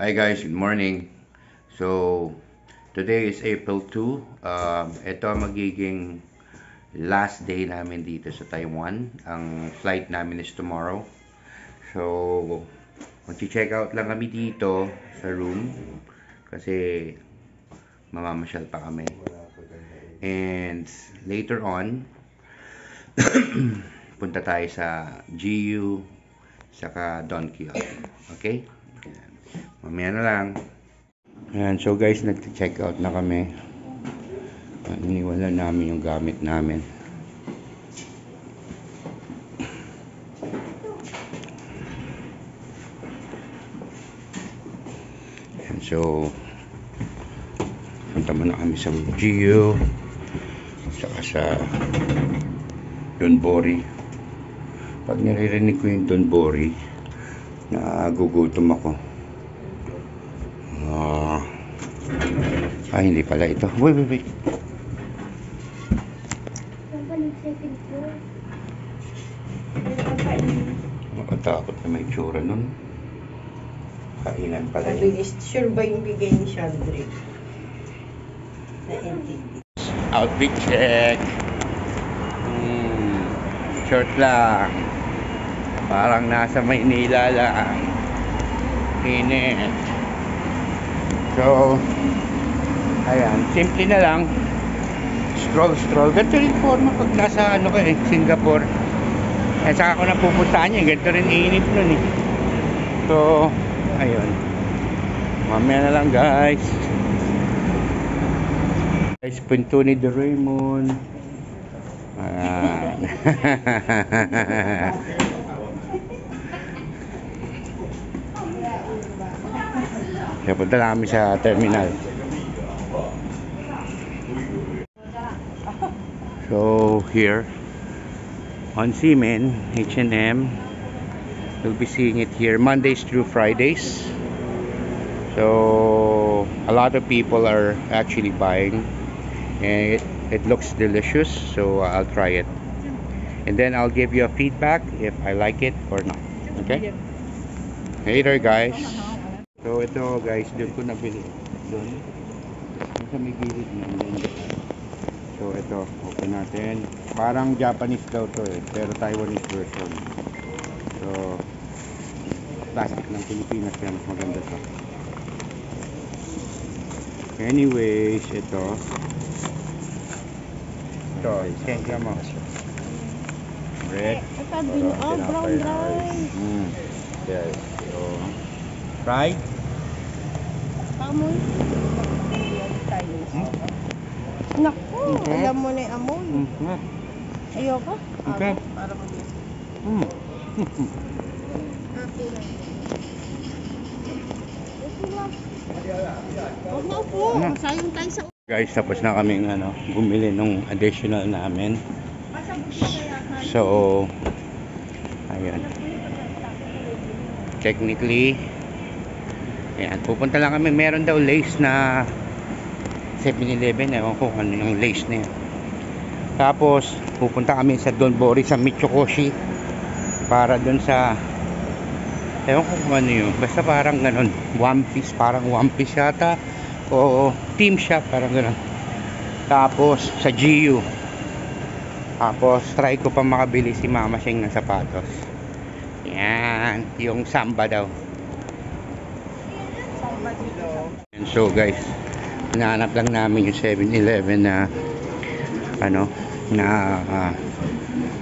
Hi guys, good morning. So, today is April 2. Ito ang magiging last day namin dito sa Taiwan. Ang flight namin is tomorrow. So, mag-check out lang kami dito sa room kasi mamamasyal pa kami. And later on, punta tayo sa GU saka Don Quixote. Okay? Mamaya na lang. Ayan, so guys, nag-check out na kami. Iniwala namin yung gamit namin. Ayan, so punta muna kami sa GU saka sa Donbori. Pag naririnig ko yung Donbori, nagugutom ako. Hindi pala ito. Wait. Makatakot na may tsura nun. Kainan pala yun. Sure ba yung bigay ni Chandri? Na entity. Outfit check. Short lang. Parang nasa Maynila lang. Init. So, ayan. Simple na lang. Stroll. Ganito rin forma pag nasa Singapore. At saka ko napupuntahan niya. Ganito rin init nun eh. So, ayun. Mamaya na lang guys. Guys, punto ni Doraemon. Kaya punta lang kami sa terminal. So here on Seamen, H&M, you'll be seeing it here Mondays through Fridays. So a lot of people are actually buying, and it looks delicious, so I'll try it and then I'll give you a feedback if I like it or not. Okay? Later guys. So ito guys, doon ko nabili. Doon sa may gilid naman. So ito, open natin. Parang Japanese daw to eh, pero Taiwanese version. So plastic ng Pilipinas, kaya mas maganda to. Anyways, ito, isensya mo. Red. Brown rice. Yes. So, fried. Amoy. Naku, alam mo na yung amoy. Ayoko. Okay. Para mag-yes. Huwag na po. Masayang tayo sa... Guys, tapos na kaming bumili nung additional namin. So, ayun. Technically, ayan, pupunta lang kami. Meron daw lace na 7-Eleven. Ewan ko ano yung lace na yun. Tapos, pupunta kami sa Donbori, sa Michokoshi. Para dun sa... Ewan ko kung ano yun. Basta parang ganun. One Piece. Parang One Piece yata. O Team Shop. Parang ganun. Tapos, sa GU. Tapos, try ko pa makabili si Mama Sheng ng sapatos. Yan. Yung Samba daw. And so guys, hinahanap lang namin yung 7-Eleven na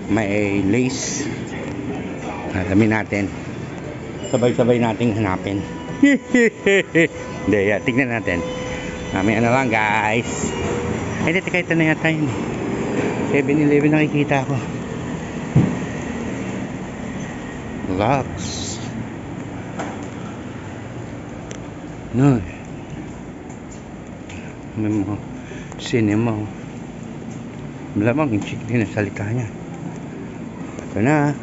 may lace. Alamin natin. Sabay-sabay nating hanapin. Hindi, tignan natin. Mamaya na lang guys. Hindi, teka, ito na yata yun. 7-Eleven nakikita ko. Lux. No. May mga cinema. Malamang yung chick din ang salita niya. Ito na.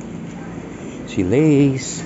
Si Lace.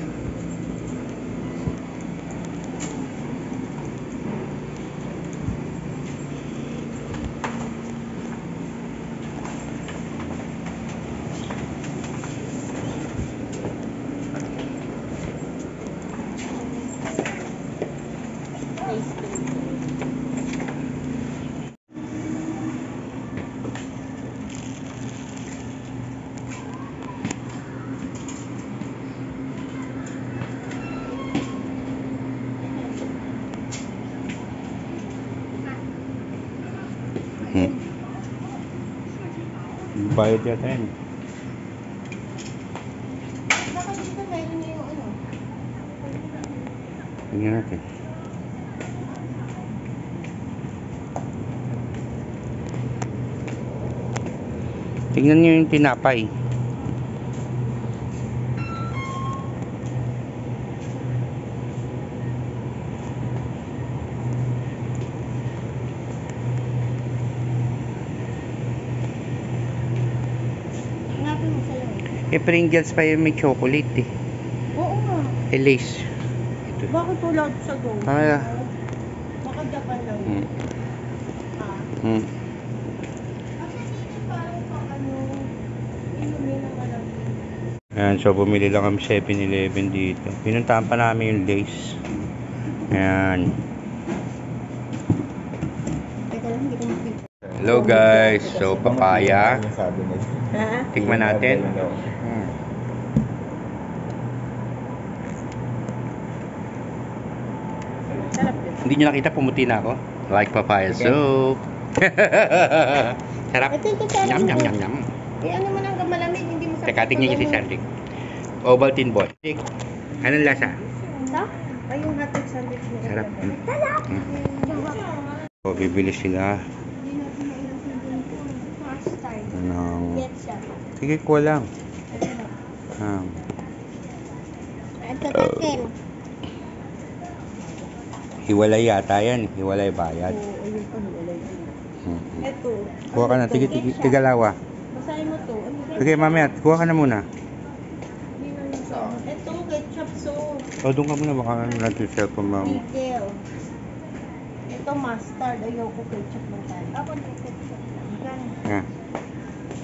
Bayad yata yan. Baka dito meron na yung ano. Tingnan natin. Tingnan nyo yung tinapay. Hanapin mo sa'yo. Pringles pa yung may chocolate eh. Oo nga. Lace. Ito. Bakit wala sa go? Ah. Baka Japan lang yun. Hmm. Kasi dito parang pang ano, inumin ng malamig. Ayan, so bumili lang kami 7-Eleven dito. Pinuntahan pa namin yung Lace. Ayan. Teka lang, hindi ko makita. Hello guys, so papaya. Ha? Tikman natin. Sarap din. Hindi nyo nakita, pumuti na ako. Like papaya soup. Sarap. Ito yung sarap. Yum, yum, yum, yum. Eh, ano man ang malamig, hindi mo Teka, tingnan nyo si Sandik. Ovaltine boy. Anong lasa? Sa? Ay, yung hotdog sandwich mo. Sarap. Sarap! So, bibili sila Hindi natin mailasin dito. Mustard. ng... Ketchup. Sige, kuha lang. Ito takin. Hiwalay yata yan. Hiwalay bayad. Oo, ayun pa, wala yun. Ito. Kuha ka na. Tigalawa. Basahin mo to. Ano ba? Sige, mamaya. Kuha ka na muna. Hindi na yung sa. Ito, ketchup sauce. O, doon ka muna. Baka nag-sell ko ma'am. Pickle. Ito mustard. Ayoko ketchup lang tayo. Ako ng ketchup lang. Yan. Ah.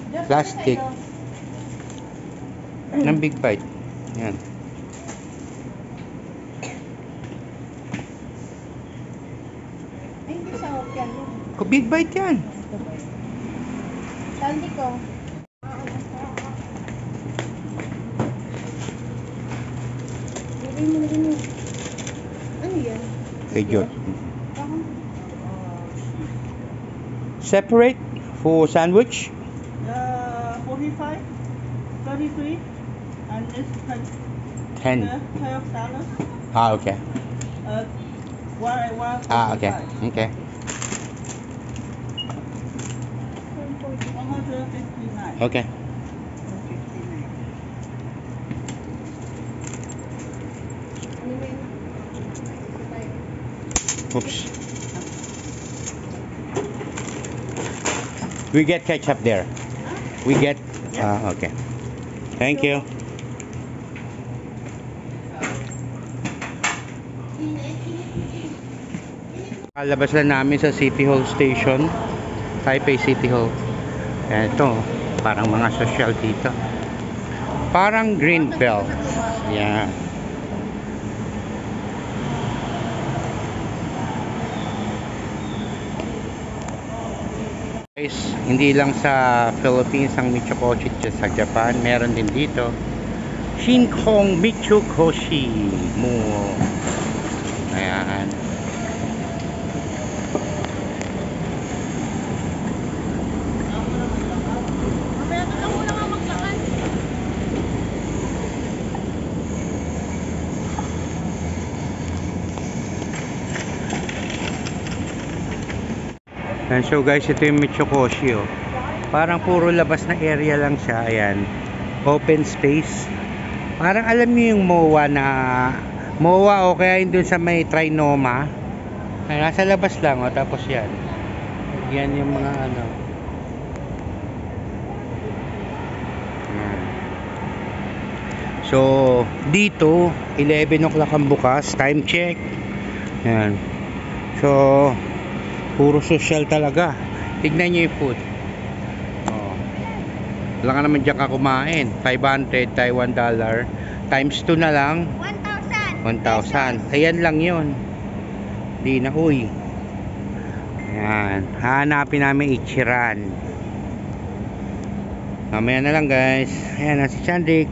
Just Plastic. ito. Ng big bite. Yan. Ay, hindi sa hotel yan. Big bite yan. Sandi ko. Lagay mo na rin. Ano yan? Kay Jot. Parang Separate for sandwich. 45, 33, and this 10. 12 salads. Ah, okay. One, Ah, okay. Okay. 159. Okay. 159. ano ba yun? Oops. We get ketchup there. We get. Ah, okay. Thank you. Kalabas lang namin sa City Hall Station. Taipei City Hall. Ito, parang mga social dito. Parang Greenbelt. Yeah. Guys, hindi lang sa Philippines ang Michokoshi, sa Japan, meron din dito. Shinkong Michokoshi Mall. Ayan. Mamaya ka lang muna nga maglakad. And so guys, ito yung Michokoshi, oh. Parang puro labas na area lang siya. Ayan, open space. Parang alam niyo yung MOA na MOA o kaya yung dun sa may Trinoma. Ay, nasa labas lang, oh. Tapos yan. Yan yung mga ano. Ayan. So dito 11 o'clock ang bukas. Time check. Ayan. So puro social talaga. Tignan nyo yung food. Oh. Wala ka naman dyan ka kumain. 500 Taiwan dollar. Times 2 na lang. 1,000. 1,000. Ayan lang yun. Di na uy. Ayan. Hanapin namin Ichiran. Mamaya na lang guys. Ayan na si Chandrik.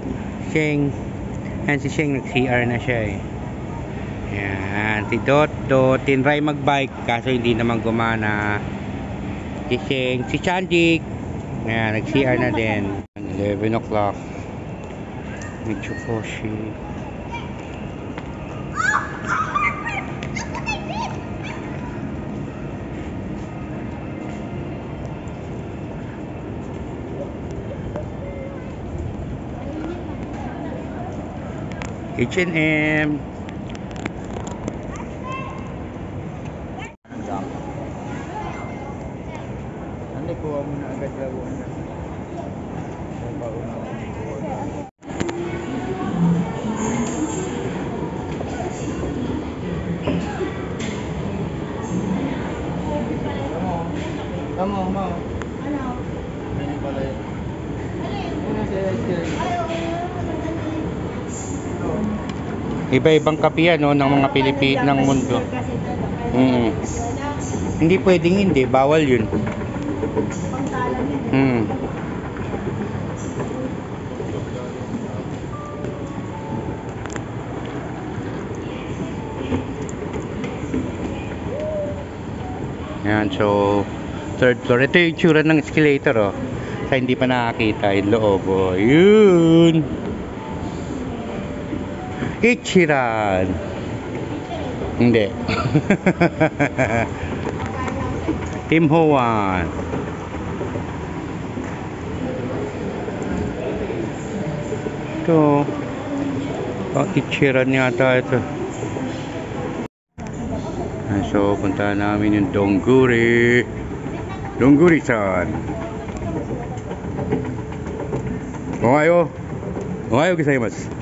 Sheng. Ayan si Sheng. Nag-CR na siya eh. Ayan. Si Dot. Tinry mag-bike. Kaso hindi naman gumana. Si Sheng. Si Chandrik. Ayan. Nag-CR na din. 11 o'clock. Mitsukoshi. H&M. Nanti kuha mo na agad laruan na. Tama, ma. Ano? Ano pala yun? Ano siya ice cream? Iba-ibang kape yan, no, ng mga Pilipino ng mundo. Hindi pwedeng hindi, bawal yun. Pangtalan yan. Yan, so third floor. Ito yung itsura ng escalator, oh. Sa hindi pa nakakita yung loob, oh. Yun. Ichiran. Hindi. Tim Ho-wan. Ito. Oh, Ichiran yata ito. So, punta namin yung Dongguri. Dongguri-san. Ohayo. Ohayo gozaimasu.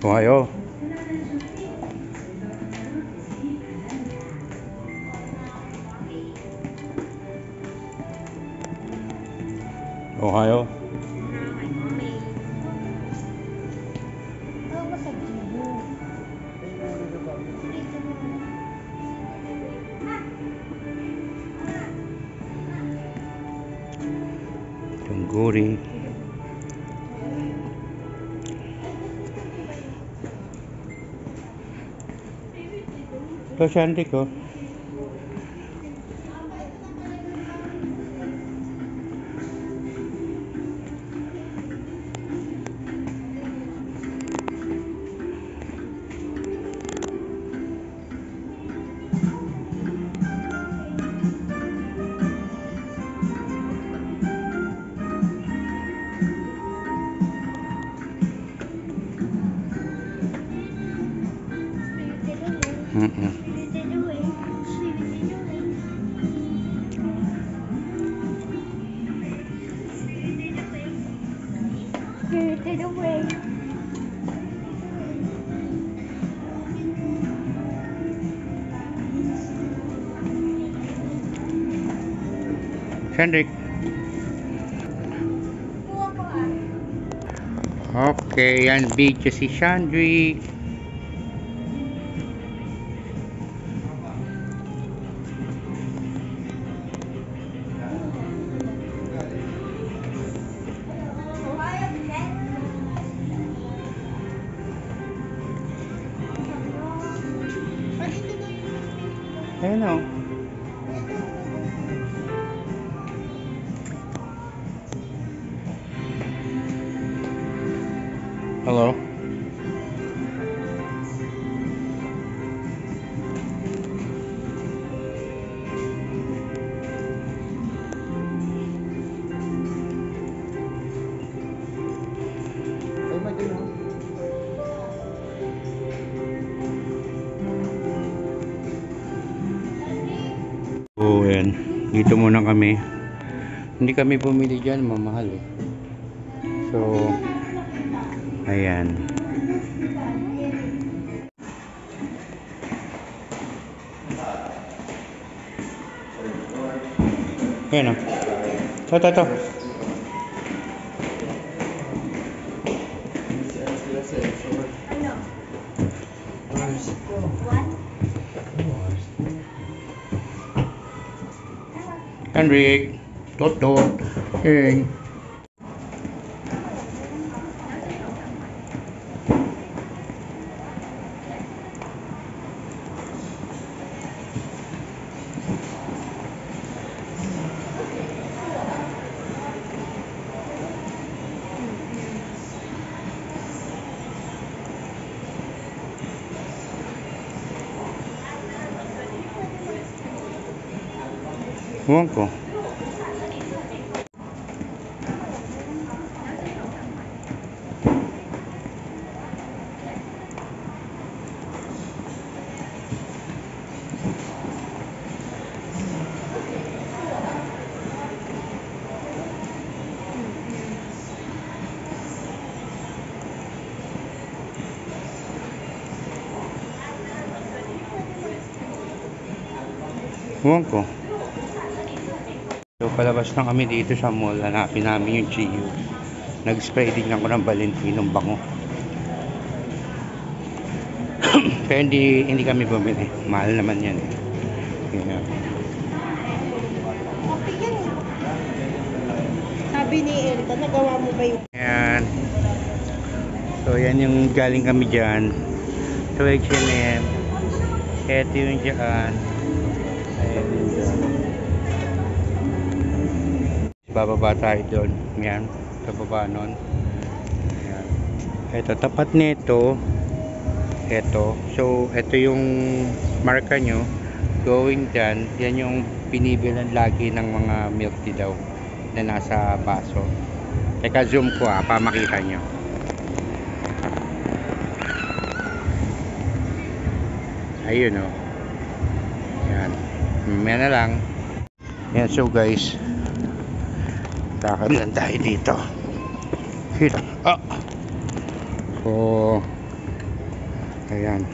Ohayo. Ohayo. Dongguri. Ito Shantik, oh. Spirited Away. Shandrik. Okay, yan video si Shandrik. Ayun, oh. Hello. Ay, madyan mo. Oh, yan. Dito muna kami. Hindi kami bumili dyan, mamahal eh. So, ayan. Ayan, oh. To. Ano? One? Henrik. Tot. Hey. Huwag ko. Huwag ko. So palabas na kami dito sa mall. Hanapin namin yung Chiyu. Nag-spray din ako ng Valentinong bango. Pero hindi kami bumili. Mahal naman yan. Yeah. Okay yan. Sabi ni Elta, nagawa mo ba yung... Ayan. So yan yung galing kami dyan. So H&M. Ito yung dyan. Ayan yung dyan. Bababa tayo doon. Ayan. Sa baba nun. Ayan. Ito tapat nito. Ito. So ito yung marka nyo. Going dyan. Yan yung binibilan lagi ng mga milk tea daw. Na nasa baso. Teka zoom ko para makita nyo. Ayun o. Yan. Mamaya na lang. Yan, so guys. Lakad lang tayo dito. Hit. Ah! So, ayan.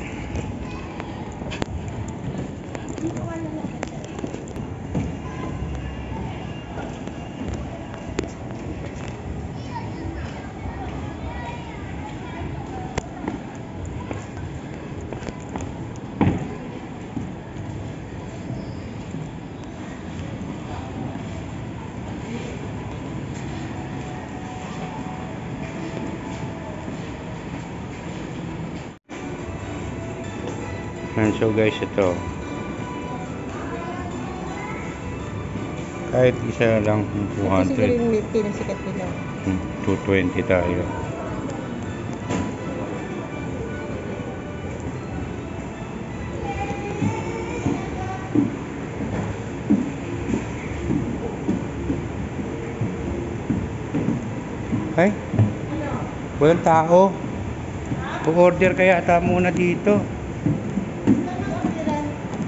And so guys, ito kahit isa lang Kasi siguro 200 yung milk tea na sikat nila. 220 tayo. Ay, walang tao. O-order kaya ata muna dito.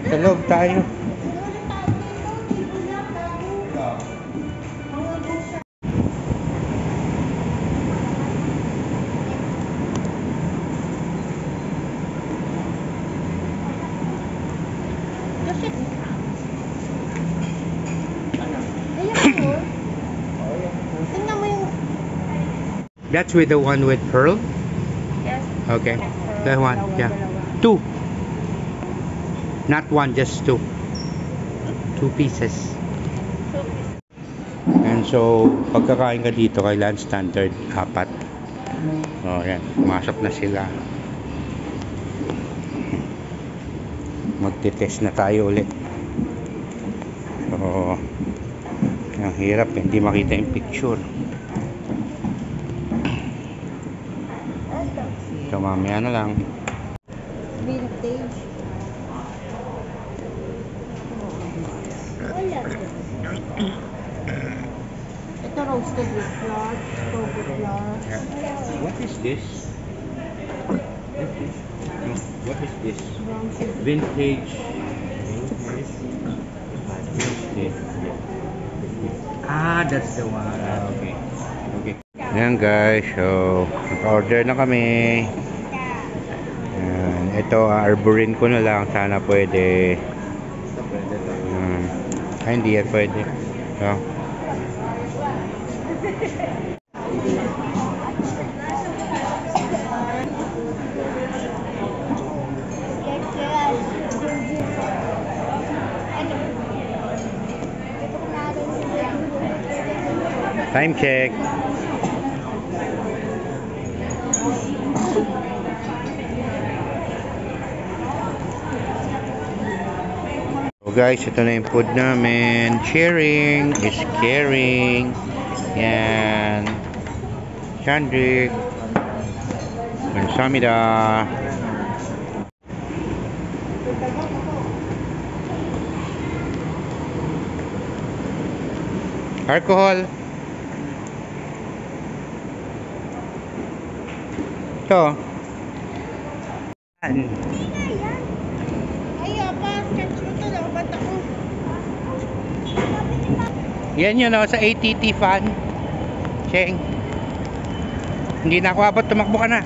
Sa loob tayo. Tingnan mo yung... That's with the one with pearl? Yes. Okay. That one, yeah. 2. Not one, just 2. 2 pieces. And so, pagkakain ka dito, kailangan standard 4. Oh, yan. Pumasok na sila. Magte-test na tayo ulit. So, ang hirap, hindi makita yung picture. So, mamaya na lang. Vintage. Ito roasted with flour, strawberry flour. What is this? What is this? Brown sugar. Vintage. Ah, that's the one. Okay. Okay. Ayan guys, so order na kami. Ayan, ito arborin ko na lang, sana pwede. Hindi yan pwede. So, Time check. So guys, ito na yung food namin. Sharing is caring. Yan. Chandrik. Kamsahamnida. Alcohol. Ito. Ay, apa, catch mo to lang, ba't ako? Yan yun o, sa ATT fan. Cheng. Hindi na ako abot, tumakbo ka na.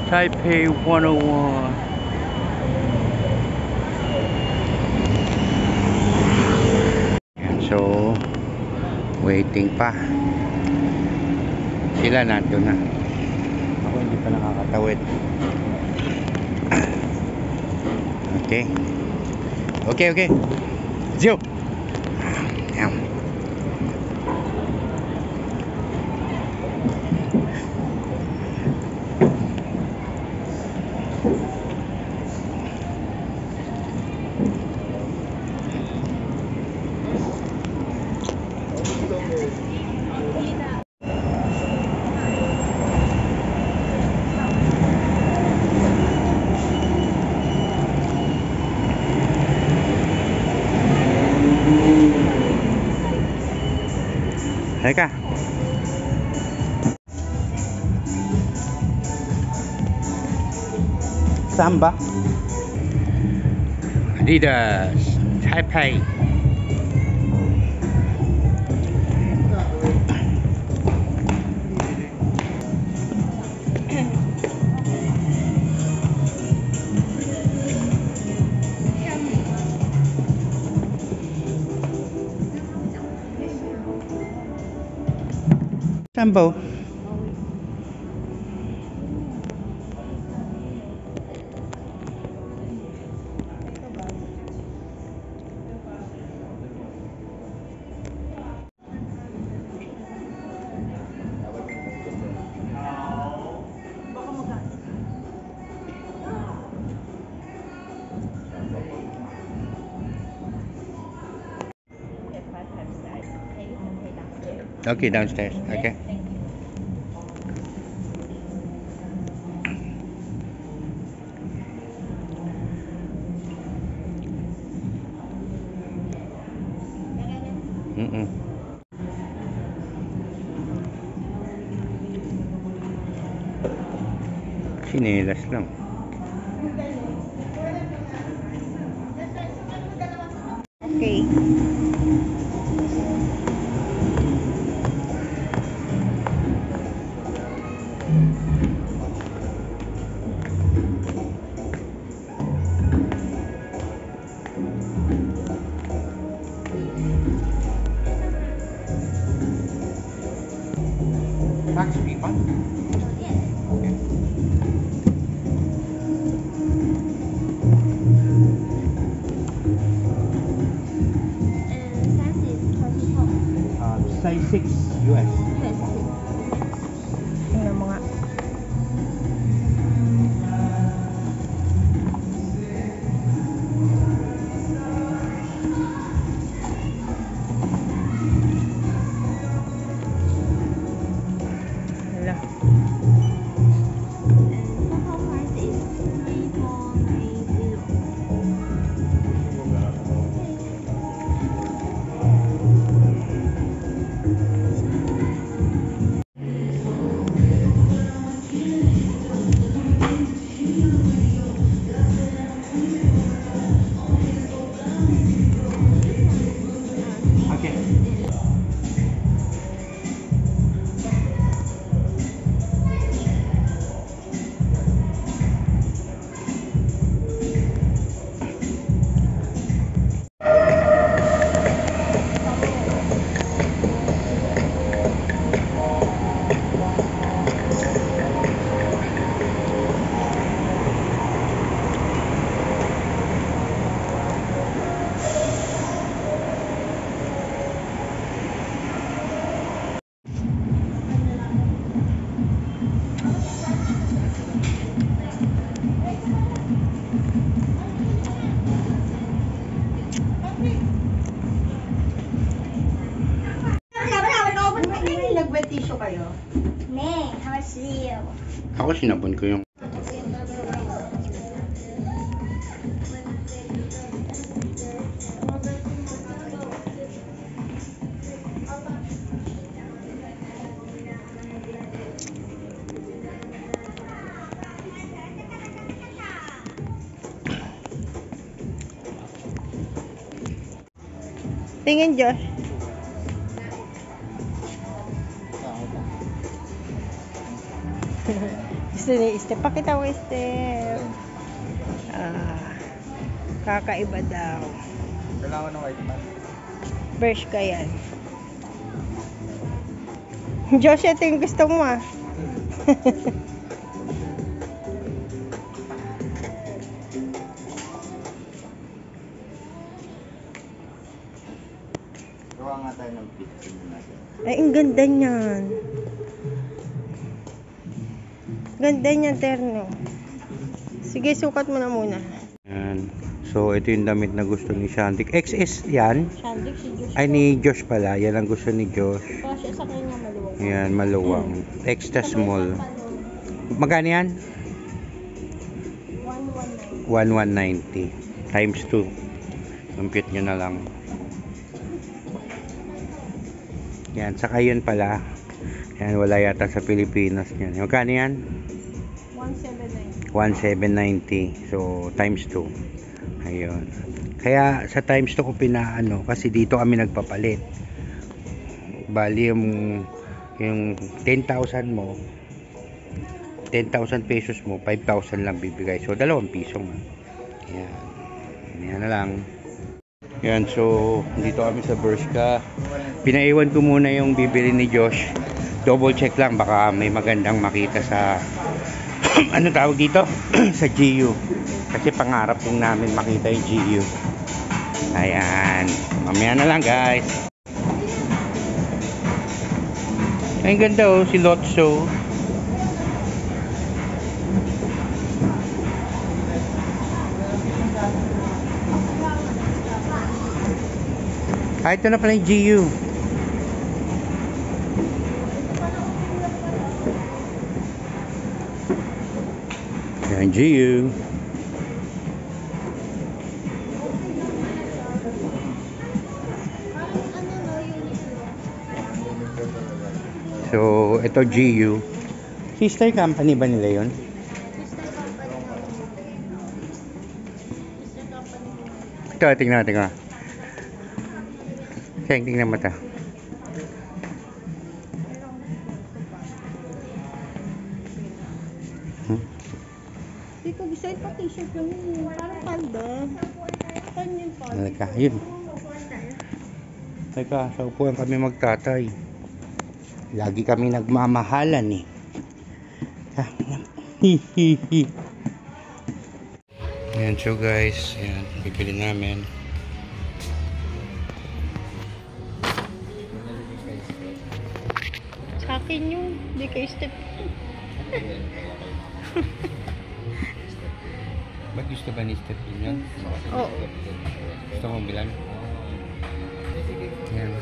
Taipei 101. So, waiting pa. Sila nandun na. Ako hindi pa nakakatawid. Okay. Okay. Zio. Yan. Halika. Samba. Adidas. Taipei. Sambo. Okay, downstairs. Okay. Chinelas lang. Okay. Tax refund? Okay. Size 6 US. Tingnan mo nga. Hala. here. Me, how much do you? Ako sinabon ko yung Tingin, Josh. Gusto ni Step. Pakita mo, Step. Kakaiba daw. Kailangan ng white man. Brush ka yan. Josh, ito yung gusto mo ah. Gawa nga tayo ng picture natin. Ay, ang ganda niyan. Ganda niyan, terno. Sige, sukat mo na muna. yan. So ito yung damit na gusto ni Shantik. XS yan. Shandik, si Josh. Ay ni Josh pala. Yan ang gusto ni Josh. Kasi sa kanya maluwag. Yan, maluwang. Extra small. Magkano yan? 119. 1190 times 2. Compute nyo na lang. Yan, saka yun pala. Yan, wala yata sa Pilipinas yan. Magkano yan? 179. 1790. So, times 2. Ayun. Kaya sa times 2 ko pinaano kasi dito kami nagpapalit. Bali yung 10,000 mo, 10,000 pesos mo, 5,000 lang bibigay. So, 2 piso mo. Yan. Yan na lang. Yan, so dito kami sa Bershka. Pinaiwan ko muna yung bibili ni Josh. Double check lang baka may magandang makita sa ano tawag dito? Sa GU. Kasi pangarap din namin makita yung GU. Ayan. Mamaya na lang guys. Ay ganda oh, si Lotso. Ah, ito na pala yung GU. Yan, GU. So, ito GU. Sister company ba nila yun? Ito, tingnan natin nga. Tingnan mata. Hindi ko gusto yung pa-t-shirt lang yun. Parang panda. Saan yun pa? Halika, yun. Teka, sa upuan kami magtatay. Lagi kami nagmamahalan eh. Hihihi. Ayan, so guys, ayan, bibili namin. Sa akin yun. Hindi kayo Step. Ba't gusto ba ni Step yun? Oo. Gusto mong bilan? Ayan.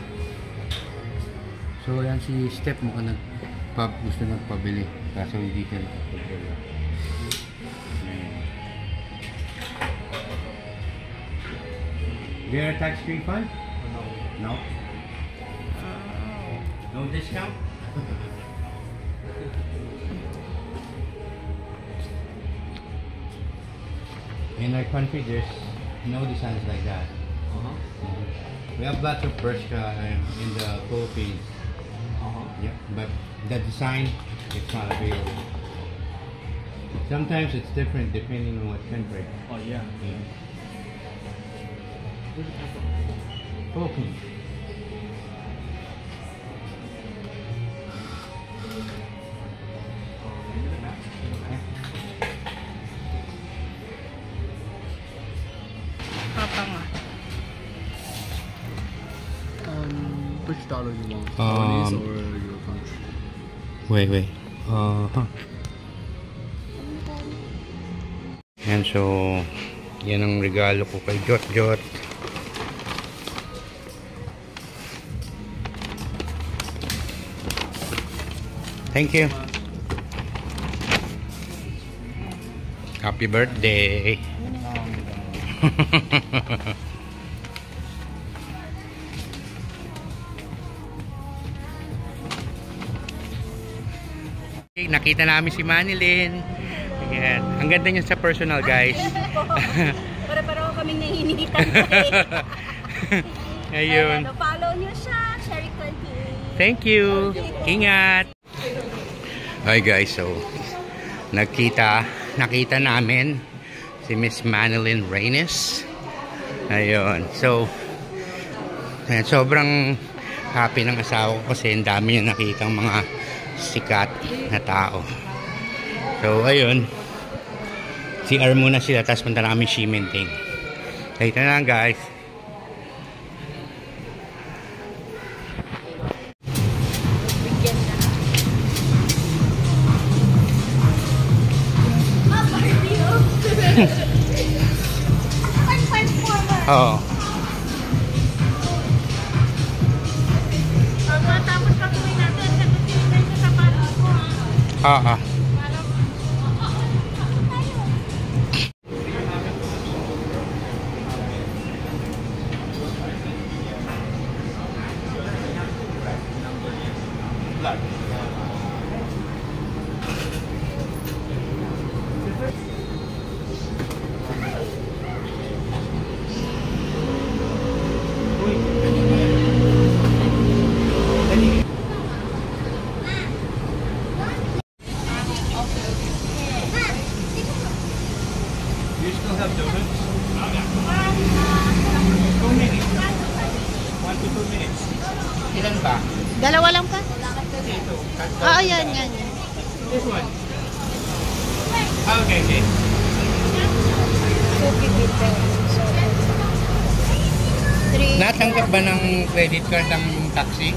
So, ayan si Step mukhang gusto nagpabili. Kaso hindi siya nakapabili. Do you have a tax refund? No. No discount? In our country, there's no designs like that. We have lots of Bershka in the Philippines. Yeah, but the design, it's not available. Sometimes it's different depending on what country. Oh yeah. Yeah. Philippines. Papa nga. Which dollar you want? Taiwanese or your country? Wait. Yan, so yan ang regalo ko kay Jot. Thank you. Happy birthday. Nakita namin si Manilyn. Ayan. Ang ganda niya sa personal, guys. Para-para kaming nahihinitan. Ayun. Follow niyo siya. Sherry Conti. Thank you. Ingat. Hi guys, so nakita namin si Miss Manilyn Reynes. Ayun. So ayan, sobrang happy ng asawa ko kasi ang dami niya nakitang mga sikat na tao. So ayun, CR muna sila tapos punta namin Shiminting. Dito na lang guys. Oo. Tapos pag-uwi natin, sagutin na yung sapatos ko. Oo. Ilan ba? Dalawa lang pa? Dito. Oo, yan. This one. Okay, okay. Natanggap ba ng credit card ang taxi?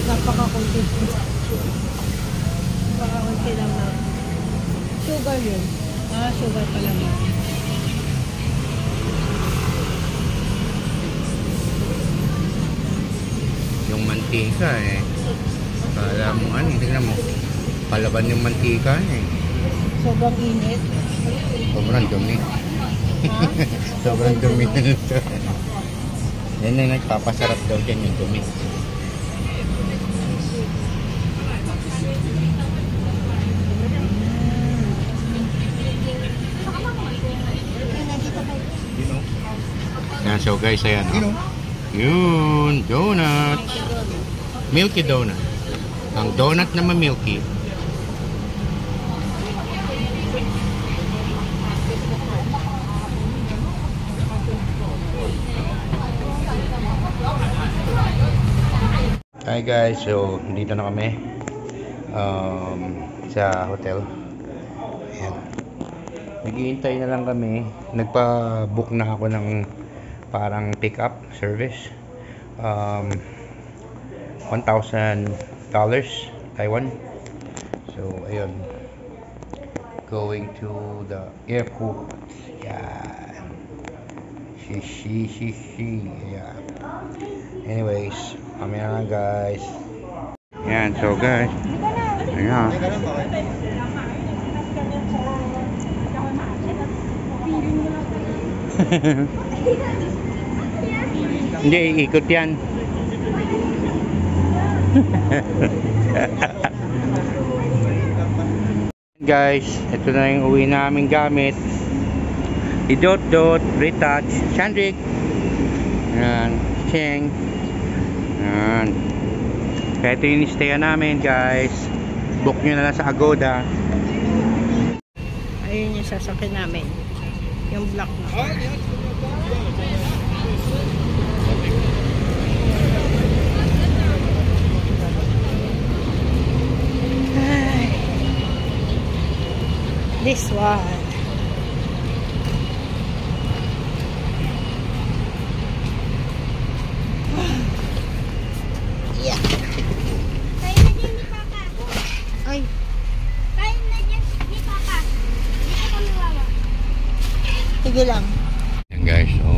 Napaka-kunti. Napaka-kunti lang na. Sugar yun. Sugar pala mo. Yung mantika eh. Kala mo ano, tingnan mo. Palaban yung mantika eh. Sobrang init. Sobrang dumi. Sobrang dumi na nito. Yan na nagpapasarap daw dyan yung dumi. Yan, so guys, ayan. Yun, donut. Milky donut. Ang donut na ma-milky. Hi guys, so dito na kami sa hotel. Ayan. Naghihintay na lang kami. Nagpa-book na ako ng parang pick-up service. $1,000 Taiwan. So ayun, going to the airport. Yeah. Yeah. Anyways, kami na lang guys. Yan, so guys. Ayan. Hindi, ikot yan. Guys, ito na yung uwi namin gamit. Idot-dot, retouch, Chandrik. Ayan, Cheng. Ayan. Kaya ito yung stayan namin guys. Book nyo na lang sa Agoda. Ayun yung sasakyan namin. Yung black na. This one. Yeah. Kain na din ni Papa. Ay. Kain na din ni Papa. Dito kami wawa. Sige lang. Yan guys, so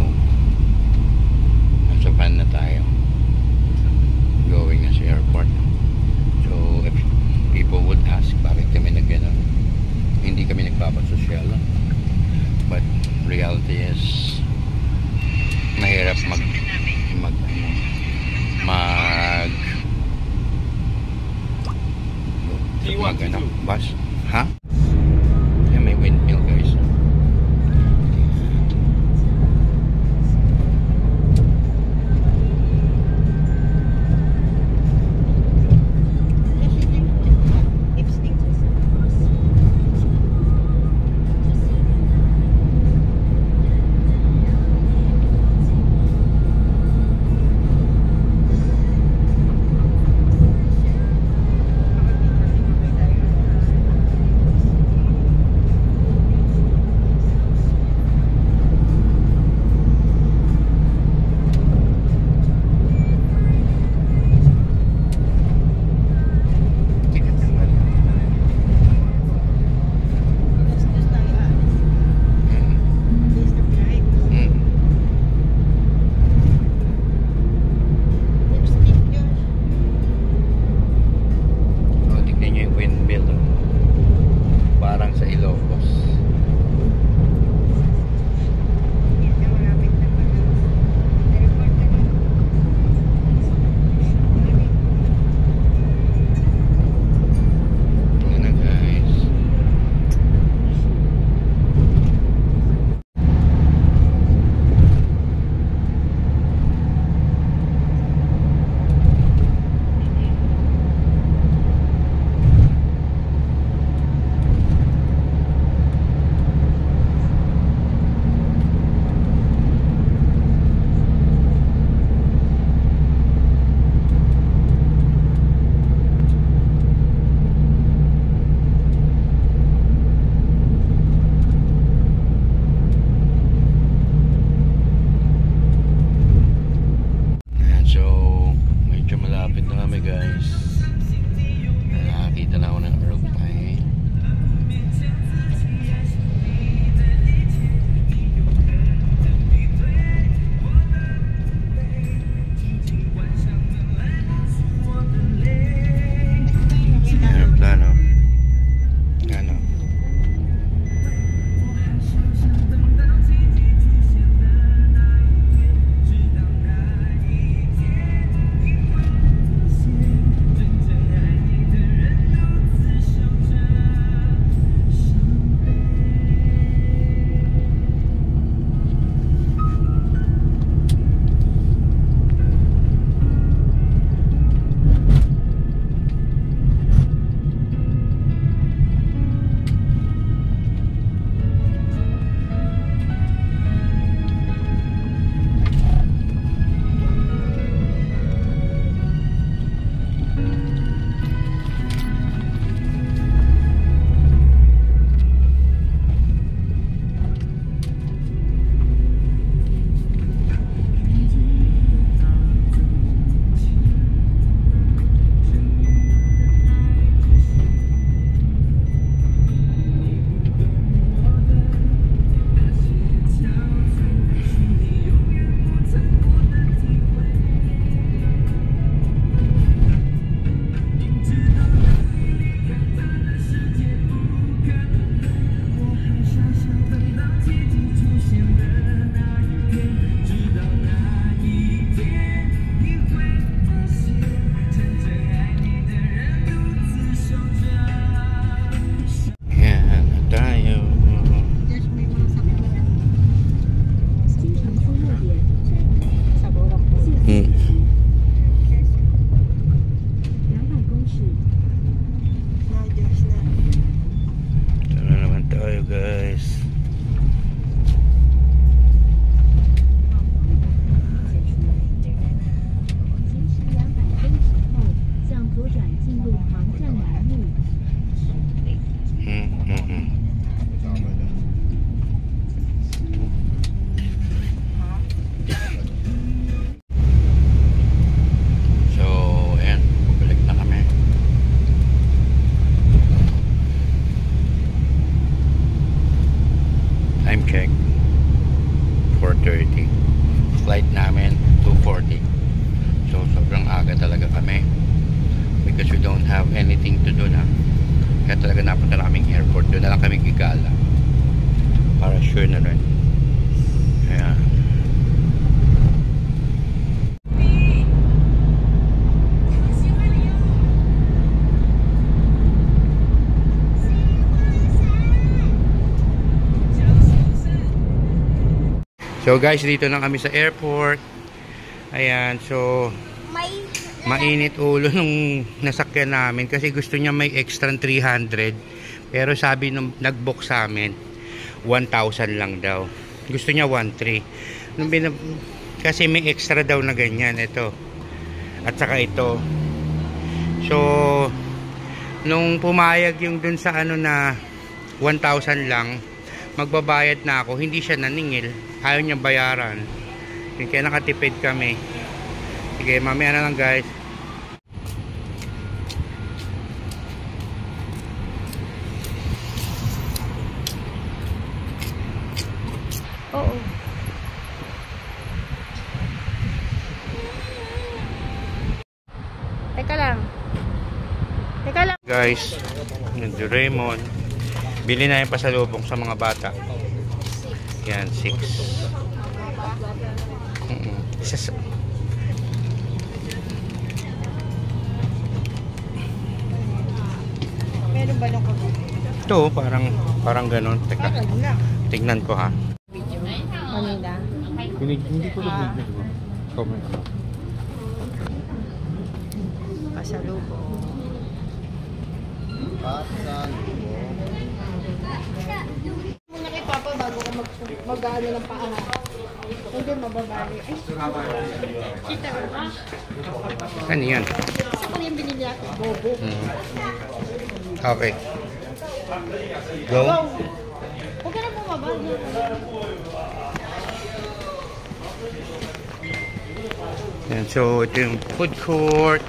anything to do na. Kaya talaga napunta na kaming airport. Doon na lang kami gigala. Para sure na rin. Ayan. So guys, dito na kami sa airport. Ayan, so May mainit ulo nung nasakyan namin kasi gusto niya may extra 300. Pero sabi nung nag-book sa amin, 1,000 lang daw. Gusto niya 1,300. Kasi may extra daw na ganyan, ito. At saka ito. So, nung pumayag yung dun sa ano na 1,000 lang, magbabayad na ako, hindi siya naningil. Ayaw niya bayaran. Kaya nakatipid kami. Sige, mamaya na lang guys. Oo. Teka lang. Teka lang. Guys, yung Doraemon. Bili na yung pasalubong sa mga bata. Yan, 6. Meron ba nung kapag? Ito, parang ganun. Teka, tignan ko ha. Manila. Hindi ko lang comment. Pasalubong. Muna kay Papa bago ka mag-ano ng paa. Hindi mababali. Ay, kita mo ba? Ano yan? Ako yung binili ako. Bobo. Okay. Go. Huwag ka na bumaba. Yan, so ito yung food court.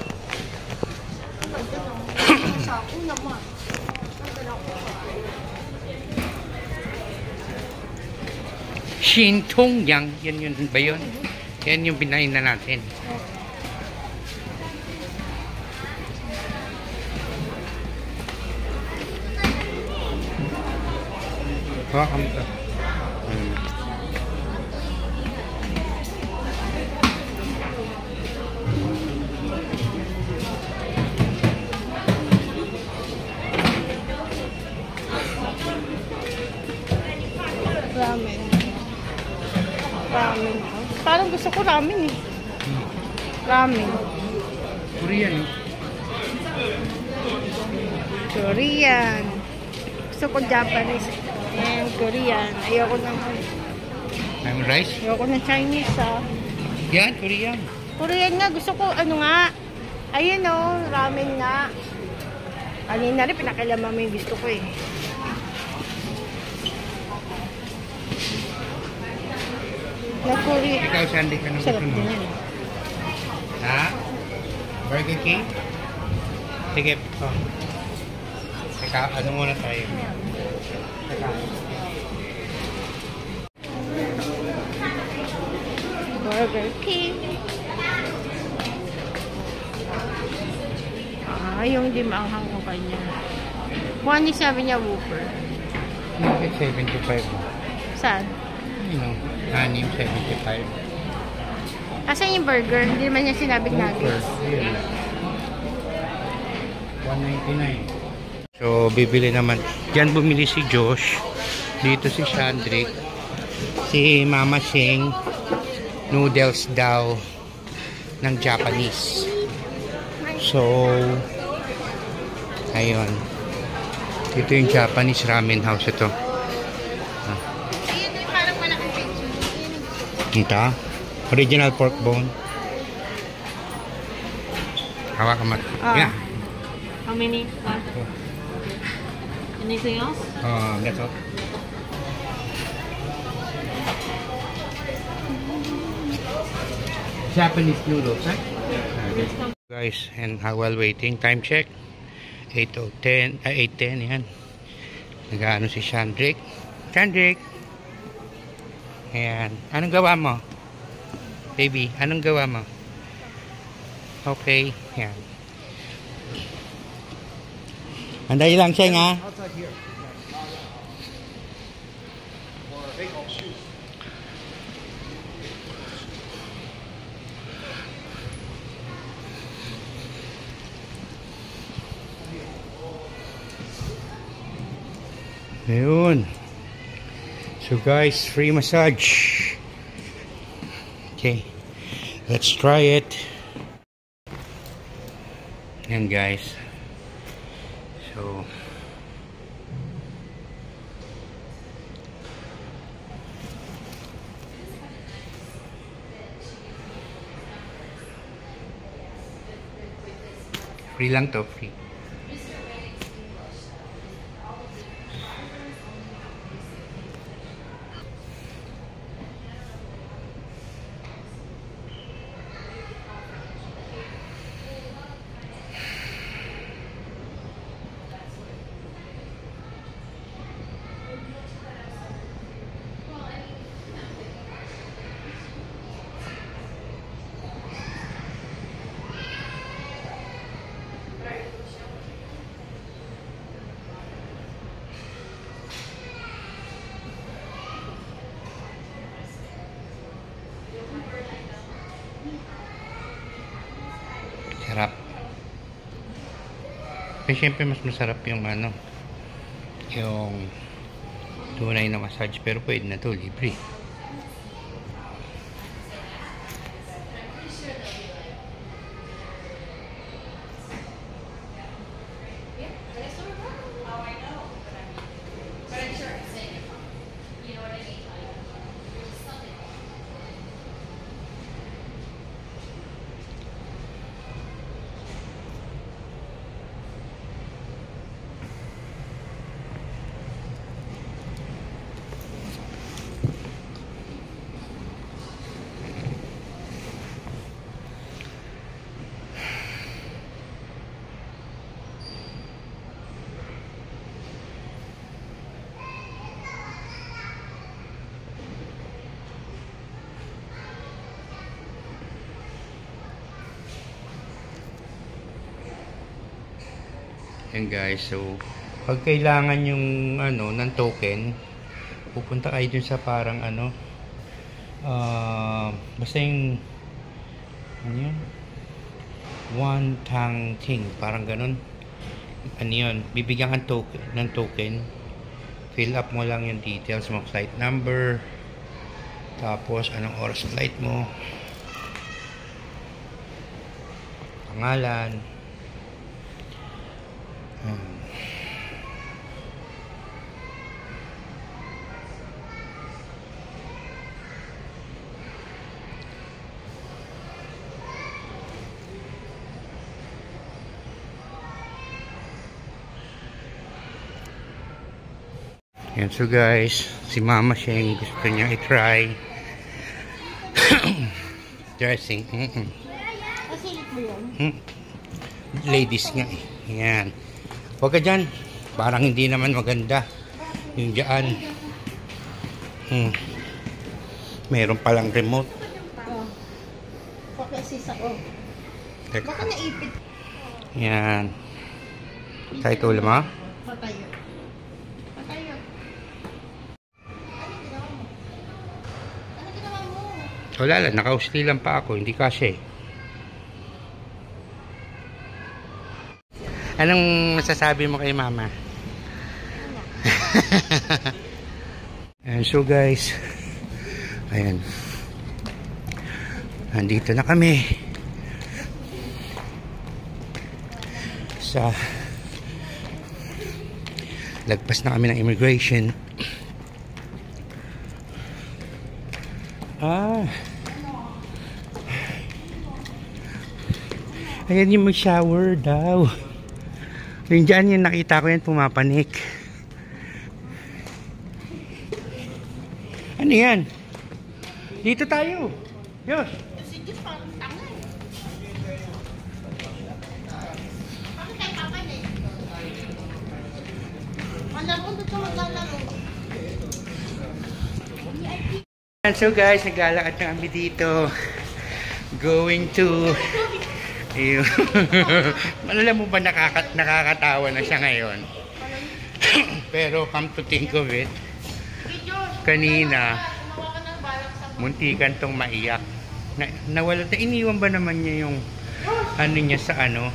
Sa ako naman. Shintong Yang. Yan yun ba yun? Yan yung binayin na natin. Welcome to. Ramen. Ramen. Parang gusto ko ramen eh. Ramen. Korean. Korean. Gusto ko Japanese. And Korean. Ayoko ng Rice? ayoko ng Chinese ah. Yan, Korean. Korean nga. Gusto ko ano nga. Ayun oh. Ramen nga. Kanina rin pinakilaman mo yung gusto ko eh. Na Korean. Ikaw, Sandy, ka nang gusto Sarap mo? din yan. Ha? Burger King? Sige. Oh. Teka, ano muna tayo? Teka. Burger King. Yung di maanghang ko kanya. Kung ano sabi niya, Whopper. Bakit 75? Saan? Ano? 75. Asan yung burger? Hindi naman niya sinabing nuggets. 199. So, bibili naman. Diyan bumili si Josh. Dito si Shandrick. Si Mama Sheng. Noodles daw ng Japanese. So, ayun. Ito yung Japanese ramen house ito. Ayun, parang malaking picture. Ito. Original pork bone. Hawak ka mat. Yeah. How many? Anything else? That's all. Japanese noodles, right? Guys, and while waiting, time check. 8:10, 8:10 yan. Nag-ano si Shandrick. Shandrick! Ayan. Anong gawa mo? Baby, anong gawa mo? Okay. Ayan. Anday lang siya nga. Outside here. Or hey, oh, shoot. Ayun. So guys, free massage. Okay. Let's try it. Yan guys. So free lang to, free. Sarap. Pero syempre mas masarap yung ano, yung tunay na massage, pero pwede na to, libre. Yan guys, so pag kailangan yung ano ng token, pupunta kayo dun sa parang ano, basta yung ano yun, one tang ting, parang ganun. Ano yun, bibigyan kang token, ng token, fill up mo lang yung details mo, flight number, tapos anong oras ng flight mo, pangalan. Yan, so guys, si Mama Sheng gusto niya i-try dressing. Nasilip mo yun? Ladies nga eh. Yan. Huwag ka dyan. Parang hindi naman maganda yung dyan. Meron palang remote. Oo. Pakiasis ako. Teka. Baka naipit. Yan. Tayo ito ulit mo. Patayo. Patayo. Ano ginawa mo? Wala lang. Nakausli lang pa ako. Hindi kasi. Anong masasabi mo kay Mama? And so guys, ayan, nandito na kami sa lagpas na kami ng immigration. Ayan yung mag-shower daw. Yung dyan yung nakita ko yan pumapanik. Ano yan? Dito tayo. Diyos. Si Diyos parang tanga eh. Bakit tayo papanin? Malaro doon ka maglalaro. So guys, naglalakad na kami dito. Going to Ayun. Alam mo ba nakakatawa na siya ngayon? Pero come to think of it, kanina muntikan tong maiyak. Nawala, iniwan ba naman niya yung ano niya sa ano?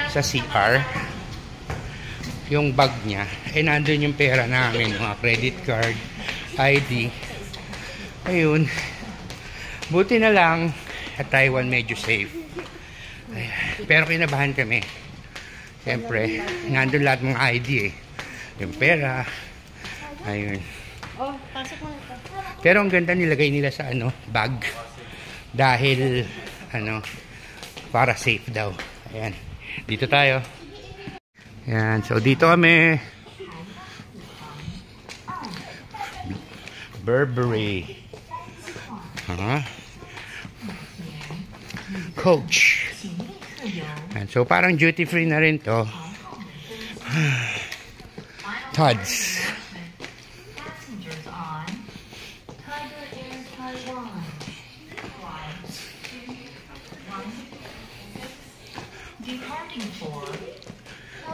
Sa CR. Yung bag niya. Nandun yung pera namin, mga credit card, ID. Ayun. Buti na lang at Taiwan medyo safe. Pero kinabahan kami. Siyempre, nandun lahat mga ID eh. Yung pera. Ayun. Oh, pasok mo ito. Pero ang ganda nilagay nila sa ano, bag. Dahil ano, para safe daw. Ayan. Dito tayo. Ayan. So dito kami. Burberry. Coach. Ayan. So parang duty free na rin to. Tods.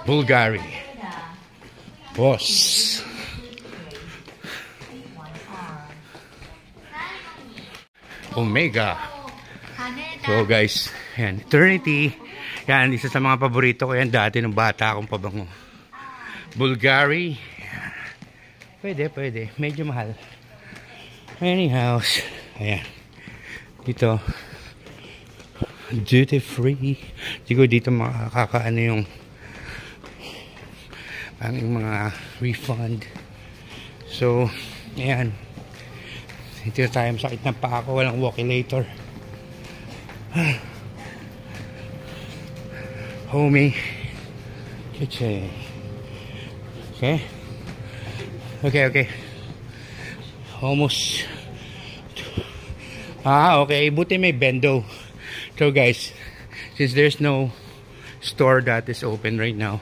Bulgari. Boss. Omega. So guys, yan, Eternity. Yan, isa sa mga paborito ko yan dati nung bata akong pabango. Bulgari. Pwede. Medyo mahal. Anyhow, ayan. Dito. Duty free. Siguro dito makakaano yung mga refund. So, ayan. Ito tayo, sakit ng paa ko. Walang walkie-lator. Homie. Okay. Almost. Okay. Buti may bendo. So guys, since there's no store that is open right now,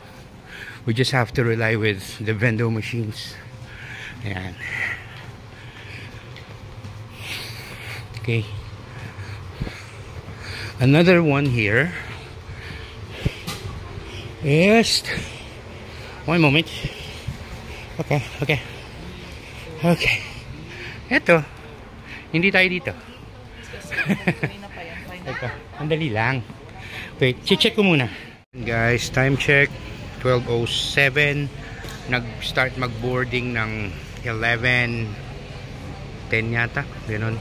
we just have to rely with the vendo machines. Ayan. Okay. Another one here. Yes. One moment. Okay. Eto. Hindi tayo dito. Ito. Andali lang. Wait, check ko muna. Guys, time check. 12:07. Nag-start mag-boarding ng 11:10 yata. Ganun.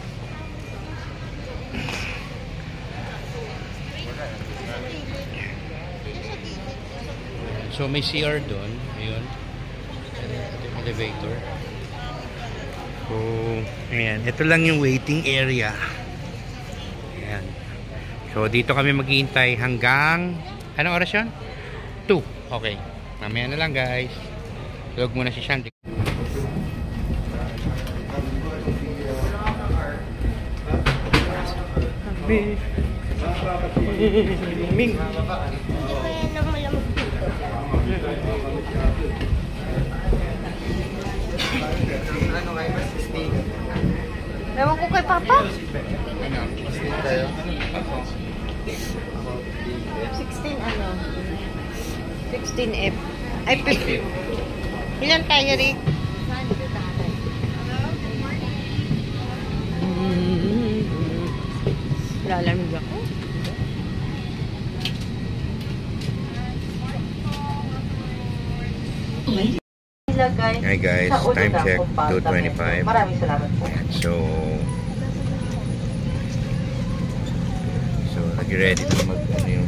So may CR doon. Ayun. Elevator. So, ayan. Ito lang yung waiting area. Ayan. So, dito kami maghihintay hanggang anong oras yun? 2. Okay. Mamaya na lang guys. Tulog muna si Shanti. Ming. Ewan ko kay Papa. 16 ano? 16F. Ay, 50. Ilan tayo, Rick? Lalamig ako. Hi guys, time check 2:25. Maraming salamat po. So nag-ready na mag-ano yung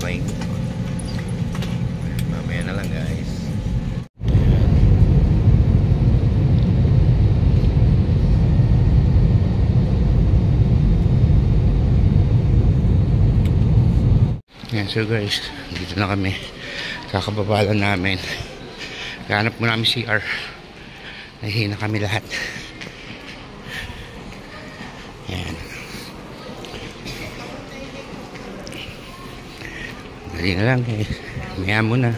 plane. Mamaya na lang guys. Yan, so guys, dito na kami. Kakababa lang namin. Hanap mo namin CR. Nahihina kami lahat. Ayan. Dali na lang guys. Maya muna.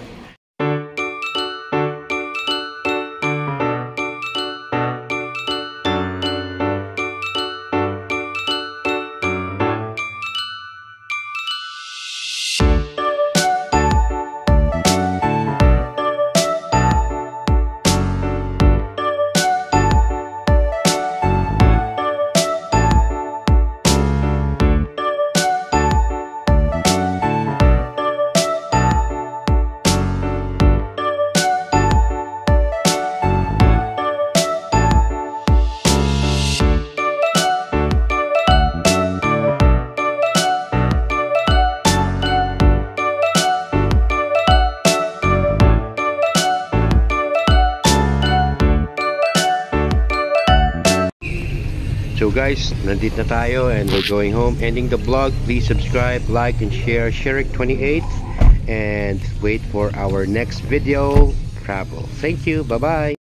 So guys, nandito na tayo and we're going home. Ending the vlog. Please subscribe, like, and share Shirik28. And wait for our next video travel. Thank you. Bye-bye.